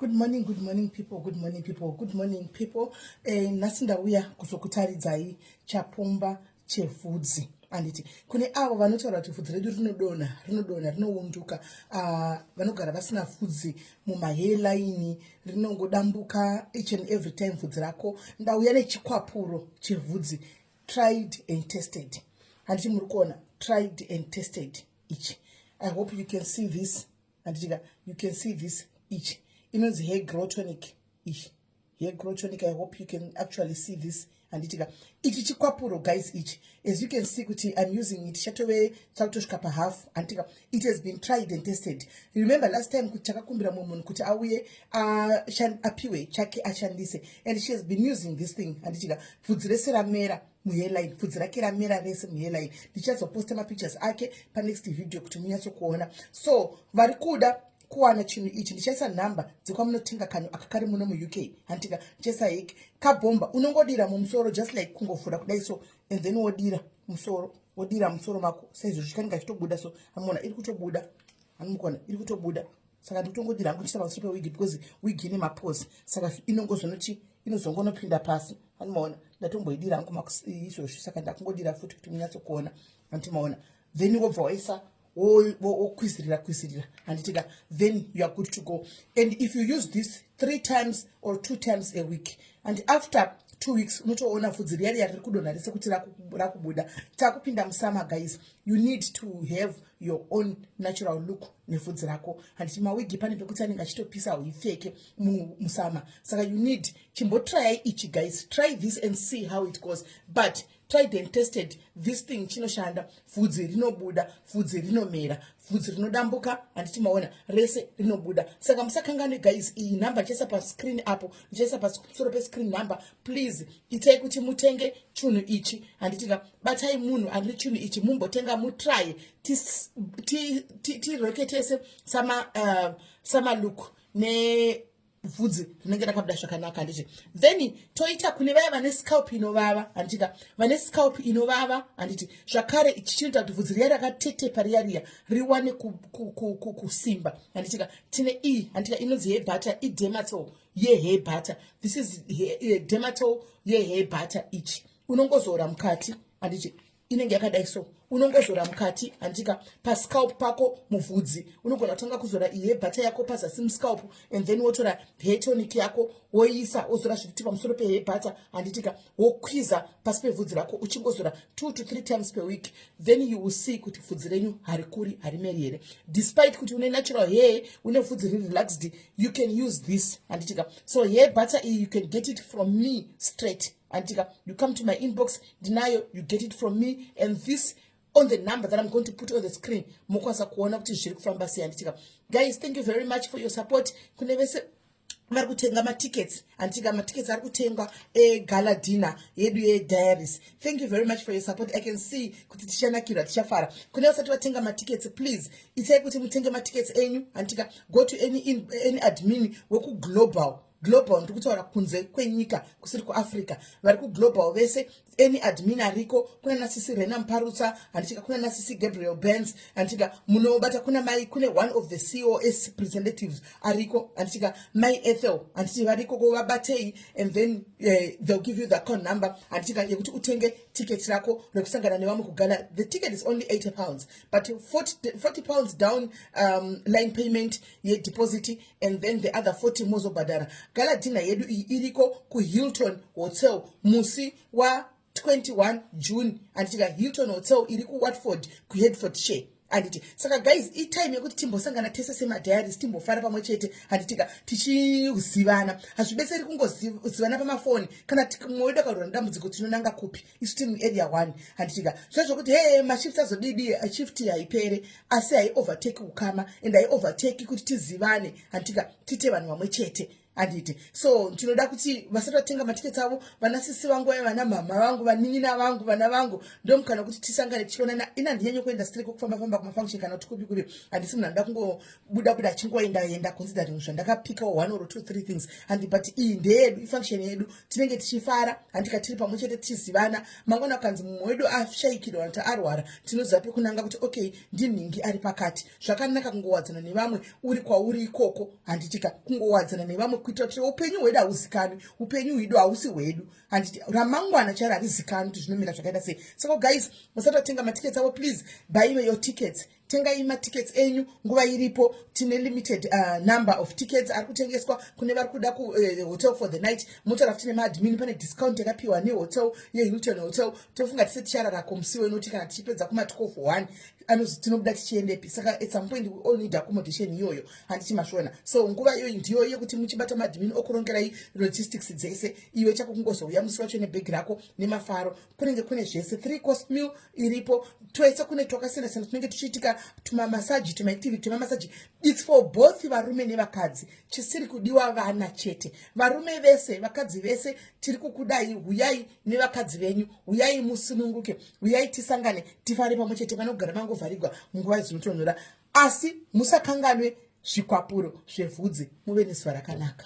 Good morning people, good morning people. Nasinda uya kuzokutaridzai chapomba chevhudzi. Anditi kune avo vanotaura kuti vhudzi redu rinounduka, vanogara vasina vhudzi mumahairline, rinongodambuka each and every time vhudzi rako. Ndauya nechikwapuro chevhudzi, tried and tested. Anditi muri kuona tried and tested ichi. I hope you can see this. Anditi you can see this ichi. Inonzi hair grow tonic ichi. Hair grow tonic. I hope you can actually see this. And ichi chikwapuro guys ichi. As you can see kuti I'm using it chatowe chakutoshka half antika. It has been tried and tested. Remember last time kuti chakakumbira munhu kuti auye apiwe chake ashandise, and she has been using this thing. Anditika vhudzi rese ramera muhairline, vhudzi rake ramera rese muhairline. Ndichazoposta mapictures ake pa next video kuti munyatsokuona. So vari kuda kuwana chinhu ichi ndichaisa nhamba dzekwamunotenga kanhu akakari muno muuk. Antika ndichaisa hiki kabhomba unongodira mumusoro just like kungofura kudai so, and then wodira musoro mako saizvozvo chikange chitobuda. So anoona iri kutobuda, anomuona iri kutobuda. Saka nditongodira hangu ndichita pamusoro pewigi because wigi ine mapose, saka inozongonopinda pasi. Anomuona ndatomboidira hangu izvozvo, saka ndakungodira futi kuti munyatsokuona. Antimaona then wobva waisa kwizirira anditika, then you are good to go. And if you use this 3 times or 2 times a week, and after 2 weeks unotoona vhudzi riya riya riri kudonha rese kuti rakubuda. Takupinda musama guys, you need to have your own natural look nevhudzi rako. Handiti mawigi pane pekuti anenge achitopisa huipfeke musama, saka you need chimbotry ichi guys. Try this and see how it goes, but tried and tested. This thing chinoshanda. Vhudzi rinobuda, vhudzi rinomera, vhudzi rinodambuka, handiti maona rese rinobuda. Saka musakangane guys, iyi number ndichaisa pa screen apo, ndichaisa pamusoro pe screen number. Please itai kuti mutenge chinhu ichi. Handitika batai munhu ane chinhu ichi mumbotenga mutry tiroketese sama look ne vhudzi rinenge rakabuda zvakanaka. Handiti then toita kune vaya vane scalp inovava. Handitika vane scalp inovava, handiti zvakare ichi chinoita kuti vhudzi riya rakatetepa riya riwane kusimba. Handitika tine iyi, handitika inonzi hair butter, dermatol hair butter. This is dermatol hair butter ichi. Unongozora mukati, handiti inenge yakadai so, unongozora mukati handika pascalp pako muvhudzi. Unogona kutanga kuzora hair butter yako pazasi muscalp, and then wotora hair tonic yako woisa wozora zvituti pamusoro pe hair butter. Handitika wokwiza pasi pevhudzi rako uchingozora 2 to 3 times per week. Then you will see kuti vhudzi renyu harikuri harimeri here. Despite kuti une natural hair, une vhudzi relaxed, you can use this. Handitika so hair butter you can get it from me straight. Antika, you come to my inbox, denial, you get it from me, and this on the number that I'm going to put on the screen. Mokwasa kuona kuti zviri kufamba sei. Antika guys, thank you very much for your support. Kune vese vari kutenga matickets, antika matickets ari kutengwa gala dinner yedu diaries. Thank you very much for your support. I can see kuti tichanakirwa tichafara. Kune vasati vatenga matickets, please itai kuti mutenge matickets enyu. Antika go to any admin weku global ndikutaura kunze kwenyika kusiri kuAfrica. Vari kuglobal vese any admin ariko, kuna nasisi Rena Mparutsa, handika kuna nasisi Gabriel Benz, handika munobata kuna one of the COS representatives ariko, handika my Ethel, handiti variko kuvabatei, and then they'll give you the account number, handika yekuti utenge ticket rako rekusangana nevamwe kugala. The ticket is only £80, but £40 down line payment deposit, and then the other 40 mozobadara. Gala dinner yedu iriko ku Hilton Hotel musi wa 21 June. Anditika Hilton Hotel iri ku Watford ku Hertfordshire. Anditi saka guys, i time yekuti timbosangana tese semadiaries, timbofara pamwe chete. Handitika tichizivana, hazvibetseri kungozivana pamafoni kana timoida karora ndambudziko tinonanga kupi isu tiri area 1. Handitika zvazvokuti mashifts azodidi shift haipere, asi hai overtake ukama and hai overtake kuti tizivane. Handitika tite vanhu vamwe chete. handiti. So tinoda kuti vasati vatenga matiketi avo, vanasisi vangu vaya, vana mama vangu, vanin'ina vangu, vana vangu, ndomukana kuti tisangane tichionana. Ina ndinyanyo kuenda straight kufamba kumafunction kana kuti kupi handisi munhu anoda kungobuda chingoenda considering zvandakapika 1 or 2 3 things handi, but iyi ndeyedu, ifunction yedu, tinenge tichifara handika tiri pamwe chete tichizivana. Mangwana ukanzi mumwe wedu ashayikirwa kuti arwara, tinoziva pekunanga kuti okay ndinhingi ari pakati. Zvakanaka kungowadzana nevamwe uri kwauri ikoko handitika, kungowadzana nevamwe kuitira kuti upenyu hwedu hauzikanwi, upenyu hwedu hausi hwedu handiti, ramangwana charo harizikanwi kuti zvinomira zvakaita sei. So guys, musati vatenga matiketi avo, please buy your tickets. Tengai matickets enyu nguva iripo. Tine limited number of tickets ari kutengeswa kune vari kuda hotel for the night. Motaura kuti tine maadmin pane discount yakapiwa nehotel yeHilton Hotel. Tofunga tise ticharara komusi wenoti kana tichipedza kuma12 1 anozi tinobuda tichiendepi. Saka at some point we all need accommodation iyoyo handiti mashona. So nguva iyoyo ndiyo yekuti muchibata maadmin okurongerai logistics dzese. Iwe chako kungozouya musi wacho nebag rako nemafaro. Kunenge kune zvese 3-course meal iripo. Twese kune twakasiyana-siyana tunenge tuchiitika, tumamasaji, tumaactivity, tumamasaji. It's for both varume nevakadzi. Chisiri kudiwa vana chete. Varume vese, vakadzi vese, tiri kukudai. Huyai nevakadzi venyu, huyai musununguke, huyai tisangane, tifare pamwe chete, vanogara mangovharirwa munguva dzinotonhora. Asi musakanganwe zvikwapuro zvevhudzi, muve nezuva rakanaka.